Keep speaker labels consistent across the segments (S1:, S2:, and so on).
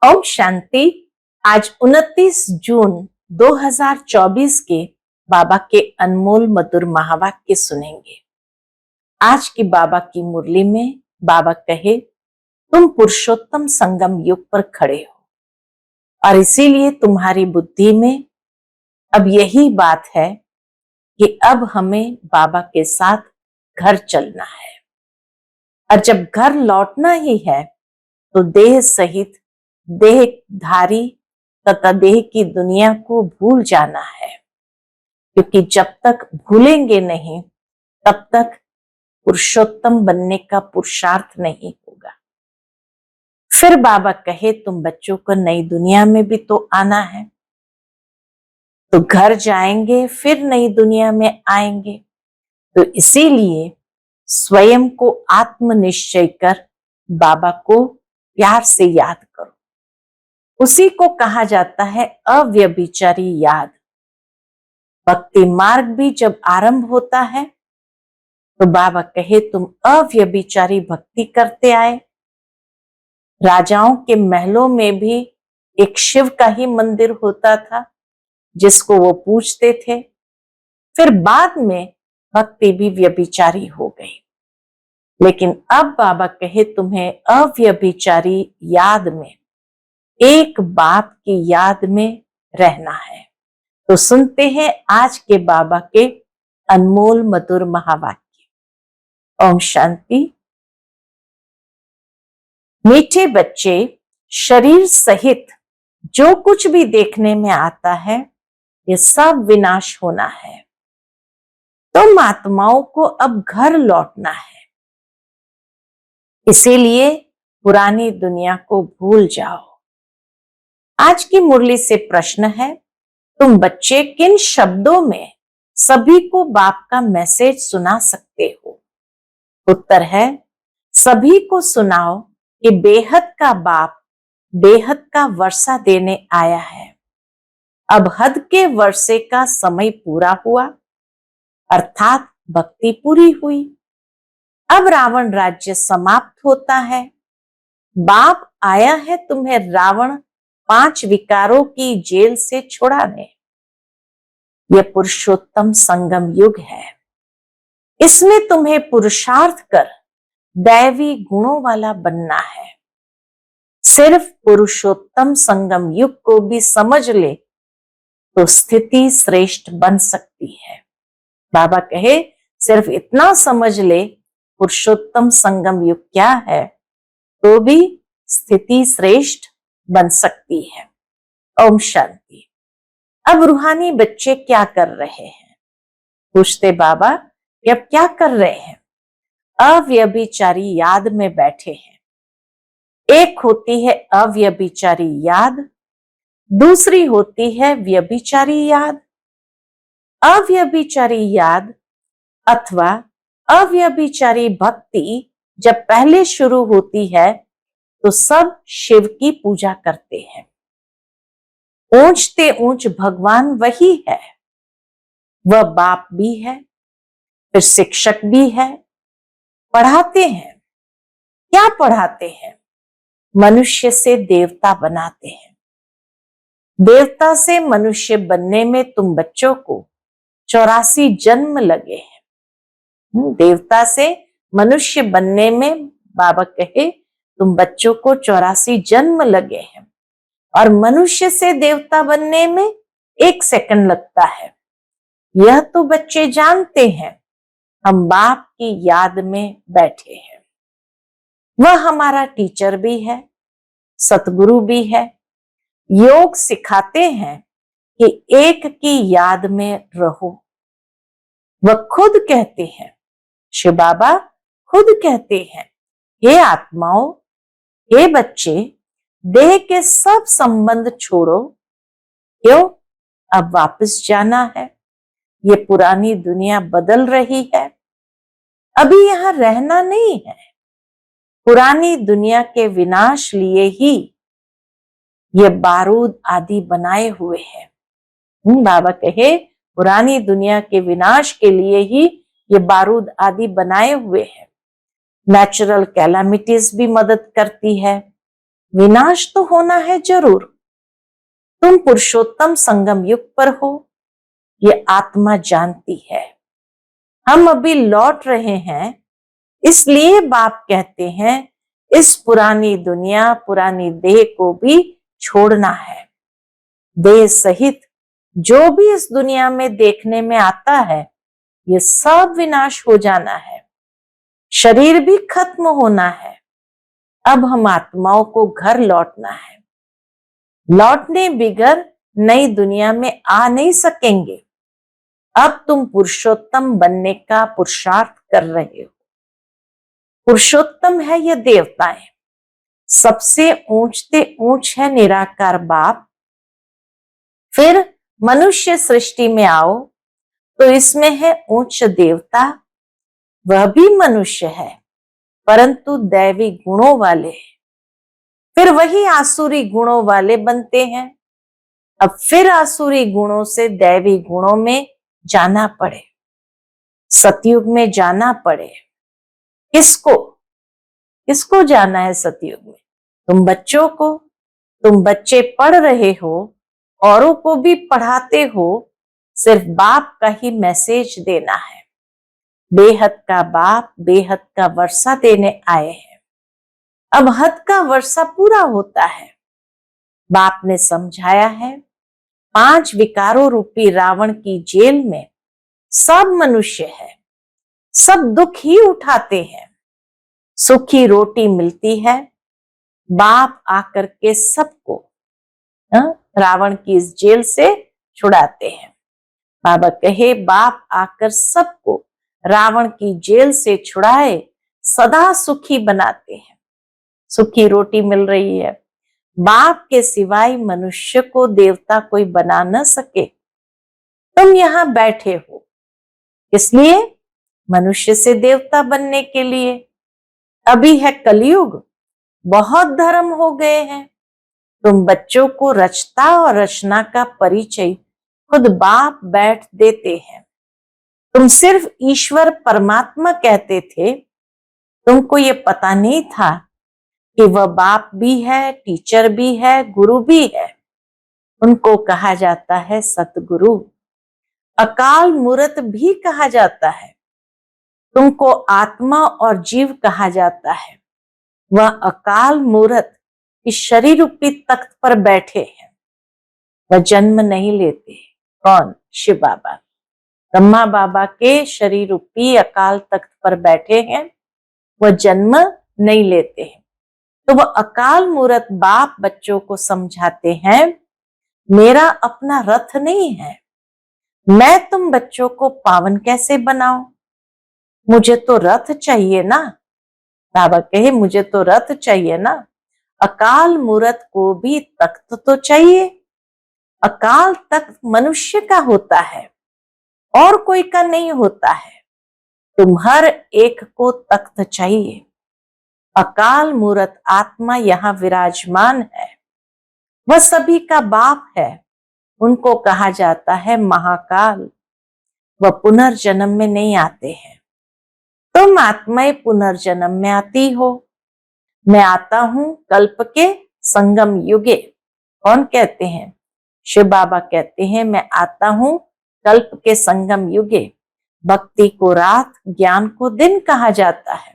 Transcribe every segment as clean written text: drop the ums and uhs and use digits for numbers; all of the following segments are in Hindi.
S1: ओम शांति। आज 29 जून 2024 के बाबा के अनमोल मधुर महावाक्य सुनेंगे। आज की बाबा की मुरली में बाबा कहे, तुम पुरुषोत्तम संगम युग पर खड़े हो और इसीलिए तुम्हारी बुद्धि में अब यही बात है कि अब हमें बाबा के साथ घर चलना है और जब घर लौटना ही है तो देह सहित देहधारी तथा देह की दुनिया को भूल जाना है, क्योंकि जब तक भूलेंगे नहीं तब तक पुरुषोत्तम बनने का पुरुषार्थ नहीं होगा। फिर बाबा कहे, तुम बच्चों को नई दुनिया में भी तो आना है, तो घर जाएंगे फिर नई दुनिया में आएंगे। तो इसीलिए स्वयं को आत्मनिश्चय कर बाबा को प्यार से याद करो। उसी को कहा जाता है अव्यभिचारी याद। भक्ति मार्ग भी जब आरंभ होता है तो बाबा कहे, तुम अव्यभिचारी भक्ति करते आए। राजाओं के महलों में भी एक शिव का ही मंदिर होता था जिसको वो पूजते थे। फिर बाद में भक्ति भी व्यभिचारी हो गई, लेकिन अब बाबा कहे, तुम्हें अव्यभिचारी याद में, एक बाप की याद में रहना है। तो सुनते हैं आज के बाबा के अनमोल मधुर महावाक्य। ओम शांति। मीठे बच्चे, शरीर सहित जो कुछ भी देखने में आता है ये सब विनाश होना है। तो आत्माओं को अब घर लौटना है, इसीलिए पुरानी दुनिया को भूल जाओ। आज की मुरली से प्रश्न है, तुम बच्चे किन शब्दों में सभी को बाप का मैसेज सुना सकते हो? उत्तर है, सभी को सुनाओ कि बेहद का बाप बेहद का वर्षा देने आया है। अब हद के वर्षे का समय पूरा हुआ, अर्थात भक्ति पूरी हुई। अब रावण राज्य समाप्त होता है। बाप आया है तुम्हें रावण 5 विकारों की जेल से छुड़ाने। यह पुरुषोत्तम संगम युग है। इसमें तुम्हें पुरुषार्थ कर दैवी गुणों वाला बनना है। सिर्फ पुरुषोत्तम संगम युग को भी समझ ले तो स्थिति श्रेष्ठ बन सकती है। बाबा कहे, सिर्फ इतना समझ ले पुरुषोत्तम संगम युग क्या है तो भी स्थिति श्रेष्ठ बन सकती है। ओम शांति। अब रूहानी बच्चे क्या कर रहे हैं? पूछते बाबा, अब क्या कर रहे हैं? अव्यभिचारी याद में बैठे हैं। एक होती है अव्यभिचारी याद, दूसरी होती है व्यभिचारी याद। अव्यभिचारी याद अथवा अव्यभिचारी भक्ति जब पहले शुरू होती है तो सब शिव की पूजा करते हैं। ऊंचते ऊंच भगवान वही है। वह बाप भी है, फिर शिक्षक भी है, पढ़ाते हैं। क्या पढ़ाते हैं? मनुष्य से देवता बनाते हैं। देवता से मनुष्य बनने में तुम बच्चों को 84 जन्म लगे हैं। देवता से मनुष्य बनने में बाबा कहे, तुम बच्चों को 84 जन्म लगे हैं और मनुष्य से देवता बनने में 1 सेकंड लगता है। यह तो बच्चे जानते हैं। हम बाप की याद में बैठे हैं। वह हमारा टीचर भी है, सतगुरु भी है। योग सिखाते हैं कि एक की याद में रहो। वह खुद कहते हैं, शिव बाबा खुद कहते हैं, हे आत्माओं, हे बच्चे, देह के सब संबंध छोड़ो। क्यों? अब वापस जाना है। ये पुरानी दुनिया बदल रही है, अभी यहां रहना नहीं है। पुरानी दुनिया के विनाश लिए ही ये बारूद आदि बनाए हुए हैं। बाबा कहे, पुरानी दुनिया के विनाश के लिए ही ये बारूद आदि बनाए हुए हैं। नेचुरल कैलामिटीज भी मदद करती है, विनाश तो होना है जरूर। तुम पुरुषोत्तम संगम युग पर हो, ये आत्मा जानती है। हम अभी लौट रहे हैं, इसलिए बाप कहते हैं इस पुरानी दुनिया, पुरानी देह को भी छोड़ना है। देह सहित जो भी इस दुनिया में देखने में आता है, ये सब विनाश हो जाना है। शरीर भी खत्म होना है। अब हम आत्माओं को घर लौटना है। लौटने बिगर नई दुनिया में आ नहीं सकेंगे। अब तुम पुरुषोत्तम बनने का पुरुषार्थ कर रहे हो। पुरुषोत्तम है ये देवताएं, सबसे ऊंचते ऊंच है निराकार बाप। फिर मनुष्य सृष्टि में आओ तो इसमें है उच्च देवता, वह भी मनुष्य है परंतु दैवी गुणों वाले हैं। फिर वही आसुरी गुणों वाले बनते हैं। अब फिर आसुरी गुणों से दैवी गुणों में जाना पड़े, सतयुग में जाना पड़े। किसको किसको जाना है सतयुग में? तुम बच्चों को। तुम बच्चे पढ़ रहे हो, औरों को भी पढ़ाते हो। सिर्फ बाप का ही मैसेज देना है। बेहद का बाप बेहद का वर्षा देने आए हैं। अब हद का वर्षा पूरा होता है। बाप ने समझाया है 5 विकारों रूपी रावण की जेल में सब मनुष्य है, सब दुख ही उठाते हैं। सूखी रोटी मिलती है, बाप आकर के सबको रावण की इस जेल से छुड़ाते हैं। बाबा कहे बाप आकर सबको रावण की जेल से छुड़ाए, सदा सुखी बनाते हैं। सुखी रोटी मिल रही है। बाप के सिवाय मनुष्य को देवता कोई बना न सके। तुम यहां बैठे हो इसलिए, मनुष्य से देवता बनने के लिए। अभी है कलयुग, बहुत धर्म हो गए हैं। तुम बच्चों को रचता और रचना का परिचय खुद बाप बैठ देते हैं। तुम सिर्फ ईश्वर परमात्मा कहते थे, तुमको ये पता नहीं था कि वह बाप भी है, टीचर भी है, गुरु भी है। उनको कहा जाता है सतगुरु। अकाल मूर्त भी कहा जाता है। तुमको आत्मा और जीव कहा जाता है। वह अकाल मूर्त इस शरीर रूपी तख्त पर बैठे हैं। वह जन्म नहीं लेते। कौन? शिव बाबा। ब्रह्मा बाबा के शरीर रूपी अकाल तख्त पर बैठे हैं, वह जन्म नहीं लेते हैं। तो वह अकाल मूर्त बाप बच्चों को समझाते हैं, मेरा अपना रथ नहीं है, मैं तुम बच्चों को पावन कैसे बनाऊं? मुझे तो रथ चाहिए ना। बाबा कहे मुझे तो रथ चाहिए ना। अकाल मूर्त को भी तख्त तो चाहिए। अकाल तख्त मनुष्य का होता है और कोई का नहीं होता है। तुम हर एक को तख्त चाहिए। अकाल मूर्त आत्मा यहाँ विराजमान है, वह सभी का बाप है। उनको कहा जाता है महाकाल। वह पुनर्जन्म में नहीं आते हैं। तुम आत्माएं पुनर्जन्म में आती हो। मैं आता हूं कल्प के संगम युगे। कौन कहते हैं? शिव बाबा कहते हैं मैं आता हूं कल्प के संगम युगे। भक्ति को रात, ज्ञान को दिन कहा जाता है।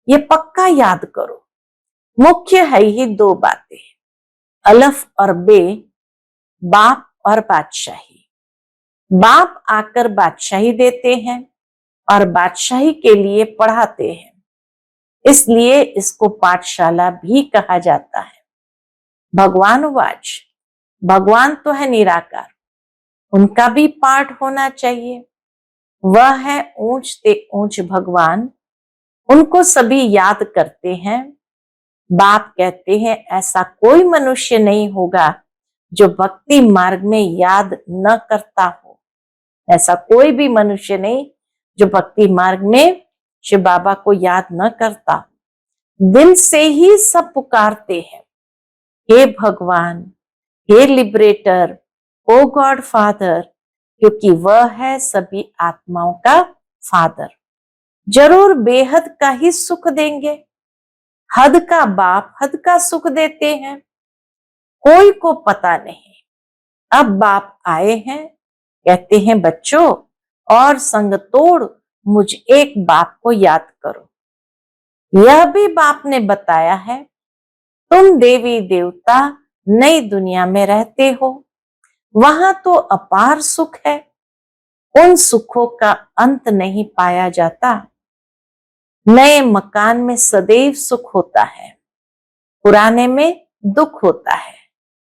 S1: ये पक्का याद करो। मुख्य है ही 2 बातें, अलफ और बे, बाप और बादशाही। बाप आकर बादशाही देते हैं और बादशाही के लिए पढ़ाते हैं, इसलिए इसको पाठशाला भी कहा जाता है। भगवान वाच, भगवान तो है निराकार, उनका भी पाठ होना चाहिए। वह है ऊंचते ऊंच भगवान, उनको सभी याद करते हैं। बाप कहते हैं ऐसा कोई मनुष्य नहीं होगा जो भक्ति मार्ग में याद न करता हो। ऐसा कोई भी मनुष्य नहीं जो भक्ति मार्ग में शिव बाबा को याद न करता। दिल से ही सब पुकारते हैं, हे भगवान, हे लिबरेटर, ओ गॉड फादर, क्योंकि वह है सभी आत्माओं का फादर। जरूर बेहद का ही सुख देंगे। हद का बाप हद का सुख देते हैं, कोई को पता नहीं। अब बाप आए हैं, कहते हैं बच्चों और संग तोड़ मुझ एक बाप को याद करो। यह भी बाप ने बताया है, तुम देवी देवता नई दुनिया में रहते हो, वहां तो अपार सुख है, उन सुखों का अंत नहीं पाया जाता। नए मकान में सदैव सुख होता है, पुराने में दुख होता है।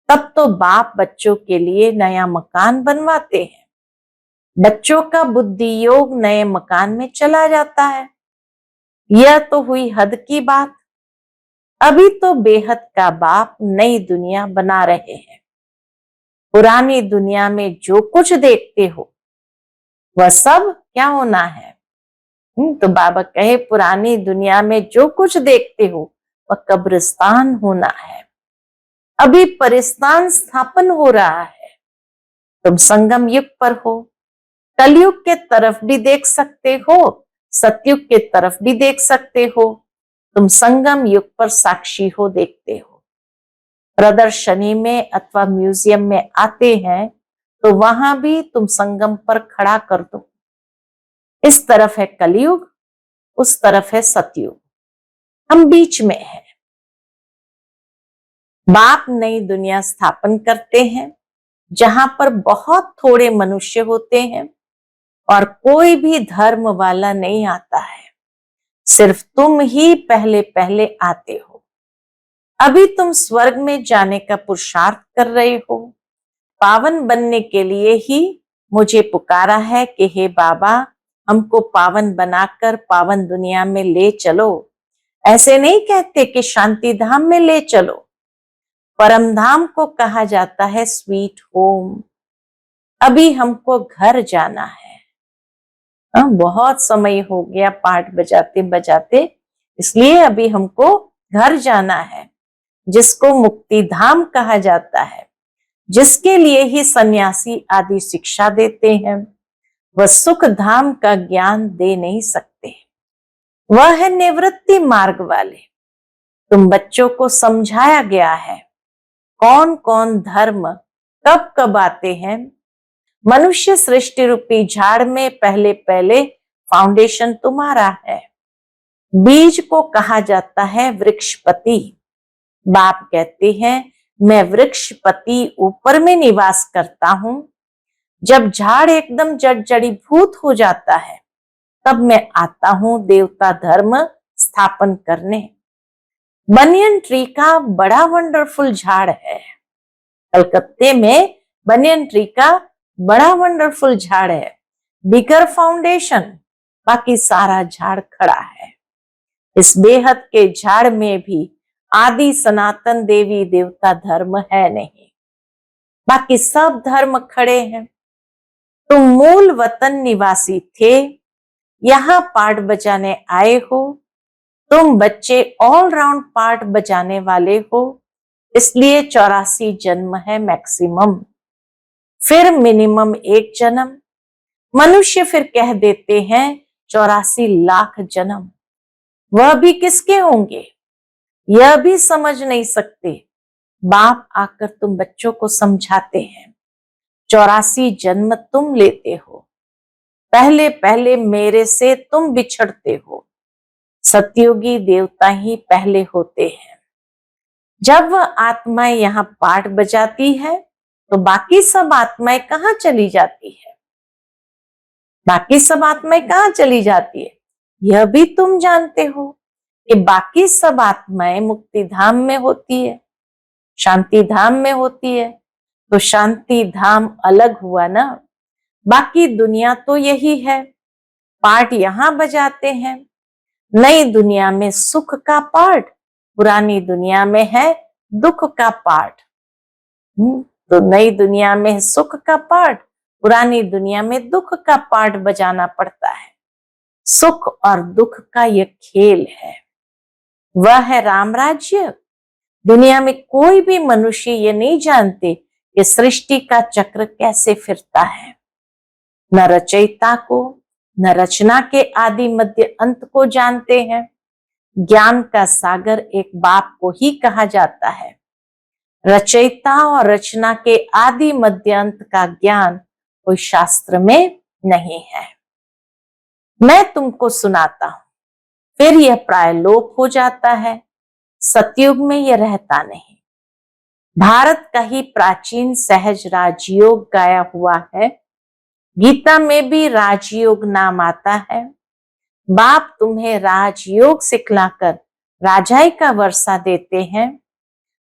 S1: तब तो बाप बच्चों के लिए नया मकान बनवाते हैं, बच्चों का बुद्धि योग नए मकान में चला जाता है। यह तो हुई हद की बात। अभी तो बेहद का बाप नई दुनिया बना रहे हैं। पुरानी दुनिया में जो कुछ देखते हो वह सब क्या होना है? तो बाबा कहे पुरानी दुनिया में जो कुछ देखते हो वह कब्रिस्तान होना है। अभी परिस्तान स्थापन हो रहा है। तुम संगम युग पर हो, कलयुग के तरफ भी देख सकते हो, सतयुग के तरफ भी देख सकते हो। तुम संगम युग पर साक्षी हो, देखते हो। प्रदर्शनी में अथवा म्यूजियम में आते हैं तो वहां भी तुम संगम पर खड़ा कर दो। इस तरफ है कलयुग, उस तरफ है सतयुग, हम बीच में हैं। बाप नई दुनिया स्थापन करते हैं जहां पर बहुत थोड़े मनुष्य होते हैं और कोई भी धर्म वाला नहीं आता है, सिर्फ तुम ही पहले पहले आते हो। अभी तुम स्वर्ग में जाने का पुरुषार्थ कर रहे हो। पावन बनने के लिए ही मुझे पुकारा है कि हे बाबा, हमको पावन बनाकर पावन दुनिया में ले चलो। ऐसे नहीं कहते कि शांति धाम में ले चलो। परम धाम को कहा जाता है स्वीट होम। अभी हमको घर जाना है। बहुत समय हो गया पाठ बजाते बजाते, इसलिए अभी हमको घर जाना है, जिसको मुक्ति धाम कहा जाता है, जिसके लिए ही सन्यासी आदि शिक्षा देते हैं। वह सुख धाम का ज्ञान दे नहीं सकते, वह है निवृत्ति मार्ग वाले। तुम बच्चों को समझाया गया है कौन कौन धर्म कब कब आते हैं। मनुष्य सृष्टि रूपी झाड़ में पहले पहले फाउंडेशन तुम्हारा है। बीज को कहा जाता है वृक्षपति। बाप कहते हैं मैं वृक्षपति ऊपर में निवास करता हूं। जब झाड़ एकदम जड़ीभूत हो जाता है तब मैं आता हूं देवता धर्म स्थापन करने। बनियन ट्री का बड़ा वंडरफुल झाड़ है। कलकत्ते में बनियन ट्री का बड़ा वंडरफुल झाड़ है, बिगर फाउंडेशन, बाकी सारा झाड़ खड़ा है। इस बेहद के झाड़ में भी आदि सनातन देवी देवता धर्म है नहीं, बाकी सब धर्म खड़े हैं। तुम मूल वतन निवासी थे, यहां पाठ बजाने आए हो। तुम बच्चे ऑल राउंड पाठ बजाने वाले हो, इसलिए 84 जन्म है मैक्सिमम, फिर मिनिमम 1 जन्म। मनुष्य फिर कह देते हैं 84 लाख जन्म। वह भी किसके होंगे यह भी समझ नहीं सकते। बाप आकर तुम बच्चों को समझाते हैं 84 जन्म तुम लेते हो। पहले पहले मेरे से तुम बिछड़ते हो। सतयुगी देवता ही पहले होते हैं। जब वह आत्माएं यहाँ पाठ बजाती है तो बाकी सब आत्माएं कहाँ चली जाती है? बाकी सब आत्माएं कहाँ चली जाती है यह भी तुम जानते हो कि बाकी सब आत्माएं मुक्ति धाम में होती है, शांति धाम में होती है। तो शांति धाम अलग हुआ ना, बाकी दुनिया तो यही है। पाठ यहाँ बजाते हैं। नई दुनिया में सुख का पाठ, पुरानी दुनिया में है दुख का पाठ। तो नई दुनिया में सुख का पाठ, पुरानी दुनिया में दुख का पाठ बजाना पड़ता है। सुख और दुख का यह खेल है, वह है राम राज्य। दुनिया में कोई भी मनुष्य ये नहीं जानते कि सृष्टि का चक्र कैसे फिरता है। न रचयिता को, न रचना के आदि मध्य अंत को जानते हैं। ज्ञान का सागर एक बाप को ही कहा जाता है। रचयिता और रचना के आदि मध्य अंत का ज्ञान कोई शास्त्र में नहीं है। मैं तुमको सुनाता हूं, फिर यह प्राय लोप हो जाता है। सतयुग में यह रहता नहीं। भारत का ही प्राचीन सहज राजयोग गाया हुआ है। गीता में भी राजयोग नाम आता है। बाप तुम्हें राजयोग सिखलाकर राजाई का वर्षा देते हैं।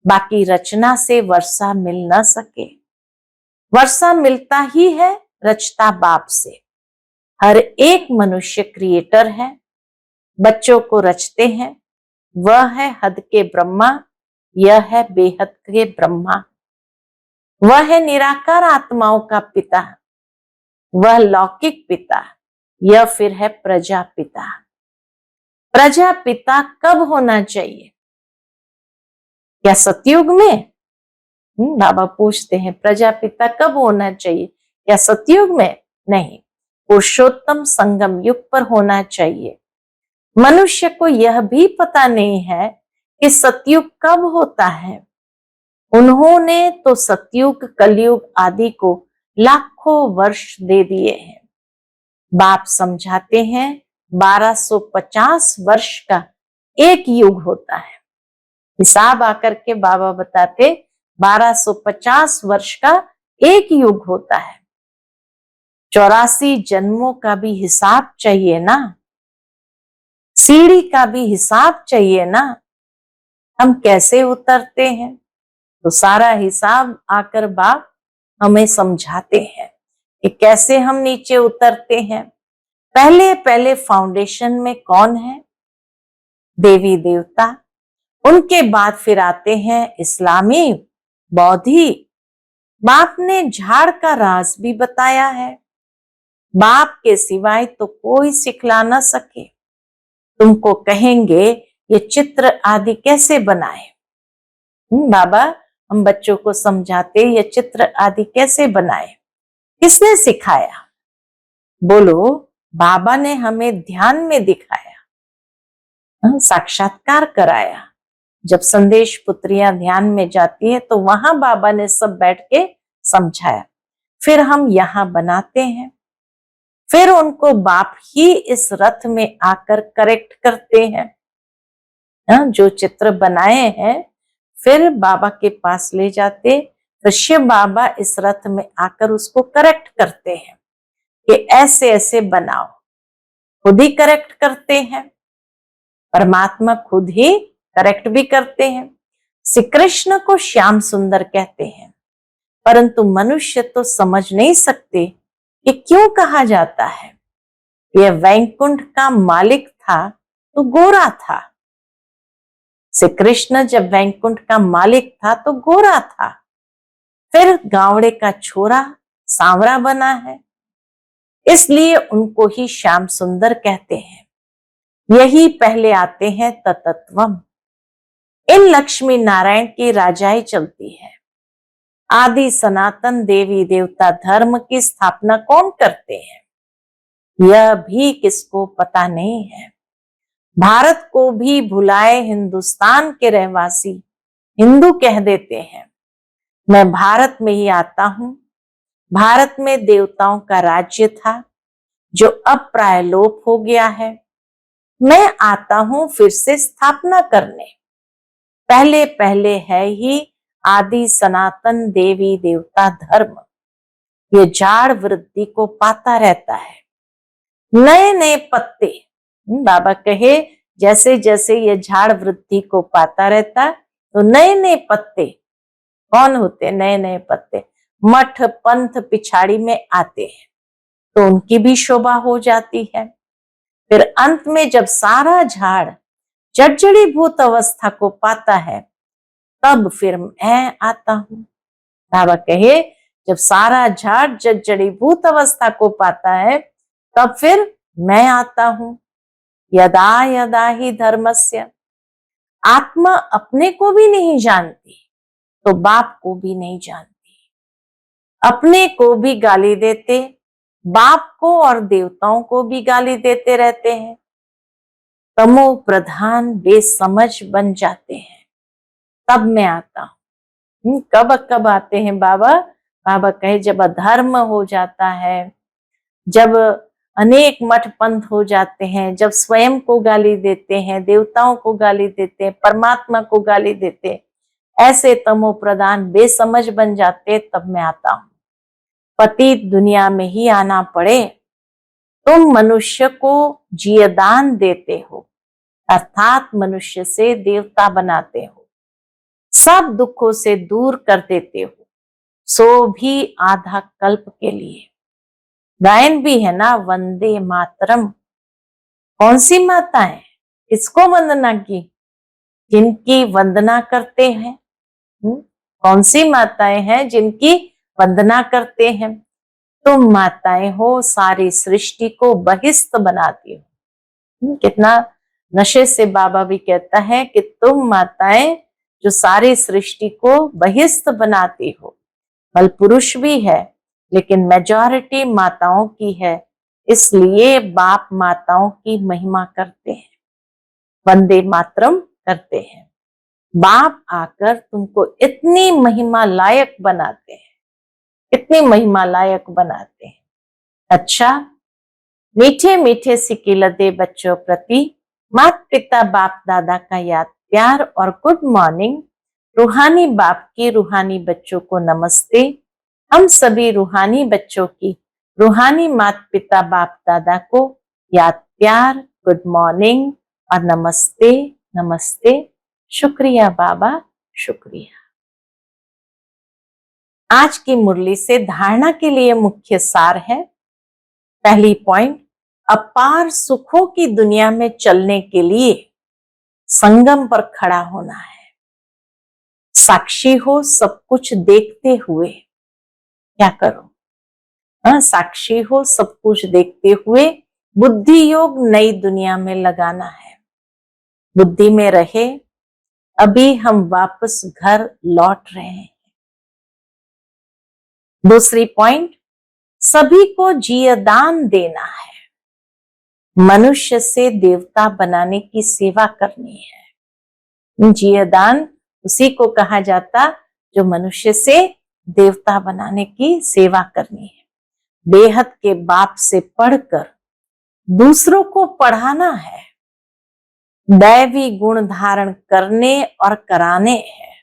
S1: बाकी रचना से वर्षा मिल न सके। वर्षा मिलता ही है रचता बाप से। हर एक मनुष्य क्रिएटर है। बच्चों को रचते हैं। वह है हद के ब्रह्मा, यह है बेहद के ब्रह्मा। वह है निराकार आत्माओं का पिता, वह लौकिक पिता, यह फिर है प्रजापिता। प्रजापिता कब होना चाहिए? क्या सतयुग में? बाबा पूछते हैं प्रजापिता कब होना चाहिए? क्या सतयुग में? नहीं, पुरुषोत्तम संगम युग पर होना चाहिए। मनुष्य को यह भी पता नहीं है कि सतयुग कब होता है। उन्होंने तो सतयुग कलयुग आदि को लाखों वर्ष दे दिए हैं। बाप समझाते हैं 1250 वर्ष का एक युग होता है। हिसाब आकर के बाबा बताते 1250 वर्ष का एक युग होता है। 84 जन्मों का भी हिसाब चाहिए ना, सीढ़ी का भी हिसाब चाहिए ना। हम कैसे उतरते हैं? तो सारा हिसाब आकर बाप हमें समझाते हैं कि कैसे हम नीचे उतरते हैं। पहले पहले फाउंडेशन में कौन है? देवी देवता। उनके बाद फिर आते हैं इस्लामी, बौद्धि। बाप ने झाड़ का राज भी बताया है। बाप के सिवाय तो कोई सिखला न सके। तुमको कहेंगे ये चित्र आदि कैसे बनाए। बाबा हम बच्चों को समझाते ये चित्र आदि कैसे बनाए, किसने सिखाया? बोलो, बाबा ने हमें ध्यान में दिखाया, साक्षात्कार कराया। जब संदेश पुत्रियां ध्यान में जाती है तो वहां बाबा ने सब बैठ के समझाया। फिर हम यहाँ बनाते हैं, फिर उनको बाप ही इस रथ में आकर करेक्ट करते हैं। जो चित्र बनाए हैं फिर बाबा के पास ले जाते, तो शिव बाबा इस रथ में आकर उसको करेक्ट करते हैं कि ऐसे ऐसे बनाओ। खुद ही करेक्ट करते हैं, परमात्मा खुद ही करेक्ट भी करते हैं। श्री कृष्ण को श्याम सुंदर कहते हैं, परंतु मनुष्य तो समझ नहीं सकते कि क्यों कहा जाता है। यह वैकुंठ का मालिक था तो गोरा था। श्री कृष्ण जब वैकुंठ का मालिक था तो गोरा था, फिर गावड़े का छोरा सांवरा बना है, इसलिए उनको ही श्याम सुंदर कहते हैं। यही पहले आते हैं ततत्वम। इन लक्ष्मी नारायण की राजाई चलती है। आदि सनातन देवी देवता धर्म की स्थापना कौन करते हैं, यह भी किसको पता नहीं है। भारत को भी भुलाए हिंदुस्तान के रहवासी हिंदू कह देते हैं। मैं भारत में ही आता हूं। भारत में देवताओं का राज्य था जो अब प्राय लोप हो गया है। मैं आता हूं फिर से स्थापना करने। पहले पहले है ही आदि सनातन देवी देवता धर्म। ये झाड़ वृद्धि को पाता रहता है। नए नए पत्ते, बाबा कहे जैसे जैसे ये झाड़ वृद्धि को पाता रहता तो नए नए पत्ते कौन होते? नए नए पत्ते मठ पंथ पिछाड़ी में आते हैं तो उनकी भी शोभा हो जाती है। फिर अंत में जब सारा झाड़ जर्जरीभूत अवस्था को पाता है तब फिर मैं आता हूं। बाबा कहे जब सारा झाड़ जर्जरीभूत अवस्था को पाता है तब फिर मैं आता हूं। यदा यदा ही धर्मस्य। आत्मा अपने को भी नहीं जानती तो बाप को भी नहीं जानती। अपने को भी गाली देते, बाप को और देवताओं को भी गाली देते रहते हैं। तमो प्रधान बेसमझ बन जाते हैं, तब मैं आता हूँ। कब कब आते हैं बाबा? बाबा कहे जब अधर्म हो जाता है, जब अनेक मठ पंथ हो जाते हैं, जब स्वयं को गाली देते हैं, देवताओं को गाली देते हैं, परमात्मा को गाली देते हैं, ऐसे तमो प्रधान बेसमझ बन जाते, तब मैं आता हूँ। पतित दुनिया में ही आना पड़े, तुम मनुष्य को जीवदान देते हो, अर्थात मनुष्य से देवता बनाते हो, सब दुखों से दूर कर देते हो, सो भी आधा कल्प के लिए। गायन भी है ना, वंदे मातरम। कौन सी माताएं, किसको वंदना की? जिनकी वंदना करते हैं। कौन सी माताएं हैं जिनकी वंदना करते हैं? तुम माताएं हो, सारी सृष्टि को बहिष्ठ बनाती हो। कितना नशे से बाबा भी कहता है कि तुम माताएं जो सारी सृष्टि को बहिष्ठ बनाती हो। बल पुरुष भी है, लेकिन मेजॉरिटी माताओं की है, इसलिए बाप माताओं की महिमा करते हैं, वंदे मातरम करते हैं। बाप आकर तुमको इतनी महिमा लायक बनाते हैं, इतनी महिमा लायक बनाते हैं। अच्छा, मीठे मीठे सिकिलते बच्चों प्रति माता पिता बाप दादा का याद प्यार और गुड मॉर्निंग। रूहानी बाप की रूहानी बच्चों को नमस्ते। हम सभी रूहानी बच्चों की रूहानी माता पिता बाप दादा को याद प्यार, गुड मॉर्निंग और नमस्ते नमस्ते। शुक्रिया बाबा, शुक्रिया। आज की मुरली से धारणा के लिए मुख्य सार है। पहली पॉइंट, अपार सुखों की दुनिया में चलने के लिए संगम पर खड़ा होना है। साक्षी हो सब कुछ देखते हुए क्या करो? साक्षी हो सब कुछ देखते हुए बुद्धि योग नई दुनिया में लगाना है। बुद्धि में रहे, अभी हम वापस घर लौट रहे हैं। दूसरी पॉइंट, सभी को जीवदान देना है। मनुष्य से देवता बनाने की सेवा करनी है। जीवदान उसी को कहा जाता जो मनुष्य से देवता बनाने की सेवा करनी है। बेहद के बाप से पढ़कर दूसरों को पढ़ाना है, दैवी गुण धारण करने और कराने हैं।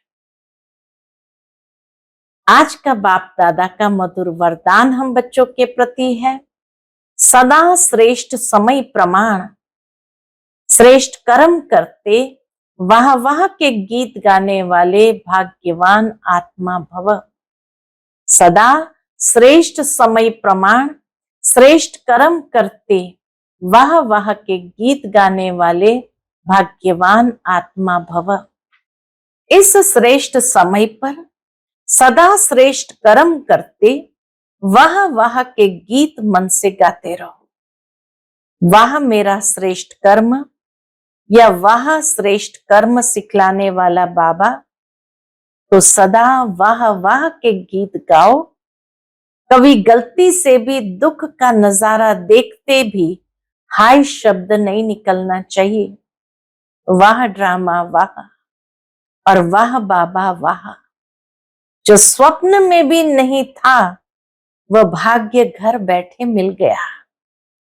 S1: आज का बाप दादा का मधुर वरदान हम बच्चों के प्रति है, सदा श्रेष्ठ समय प्रमाण, श्रेष्ठ कर्म करते वाह वाह के गीत गाने वाले भाग्यवान आत्मा भव। सदा श्रेष्ठ समय प्रमाण, श्रेष्ठ कर्म करते वाह वाह के गीत गाने वाले भाग्यवान आत्मा भव। इस श्रेष्ठ समय पर सदा श्रेष्ठ कर्म करते वाह वाह के गीत मन से गाते रहो। वाह मेरा श्रेष्ठ कर्म या वाह श्रेष्ठ कर्म सिखलाने वाला बाबा, तो सदा वाह वाह के गीत गाओ। कभी गलती से भी दुख का नजारा देखते भी हाय शब्द नहीं निकलना चाहिए। वाह ड्रामा वाह और वाह बाबा वाह। जो स्वप्न में भी नहीं था वह भाग्य घर बैठे मिल गया।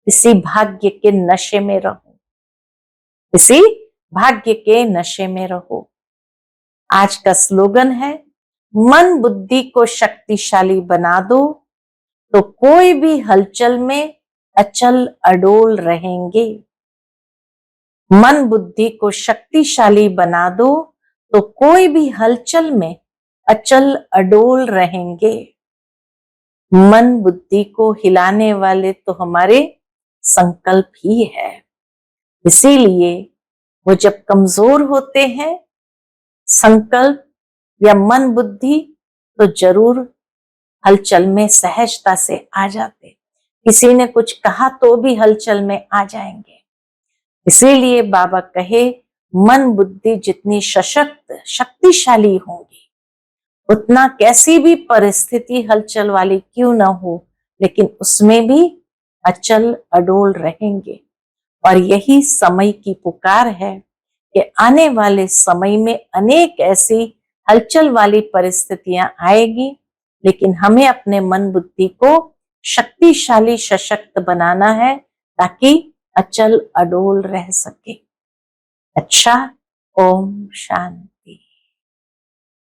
S1: इसी भाग्य के नशे में रहो, इसी भाग्य के नशे में रहो। आज का स्लोगन है, मन बुद्धि को शक्तिशाली बना दो तो कोई भी हलचल में अचल अडोल रहेंगे। मन बुद्धि को शक्तिशाली बना दो तो कोई भी हलचल में अचल अडोल रहेंगे। मन बुद्धि को हिलाने वाले तो हमारे संकल्प ही है। इसीलिए वो जब कमजोर होते हैं संकल्प या मन बुद्धि, तो जरूर हलचल में सहजता से आ जाते। किसी ने कुछ कहा तो भी हलचल में आ जाएंगे। इसीलिए बाबा कहे, मन बुद्धि जितनी सशक्त शक्तिशाली होंगी, उतना कैसी भी परिस्थिति हलचल वाली क्यों ना हो, लेकिन उसमें भी अचल अडोल रहेंगे। और यही समय की पुकार है कि आने वाले समय में अनेक ऐसी हलचल वाली परिस्थितियां आएगी, लेकिन हमें अपने मन बुद्धि को शक्तिशाली सशक्त बनाना है ताकि अचल अडोल रह सके। अच्छा, ओम शांति।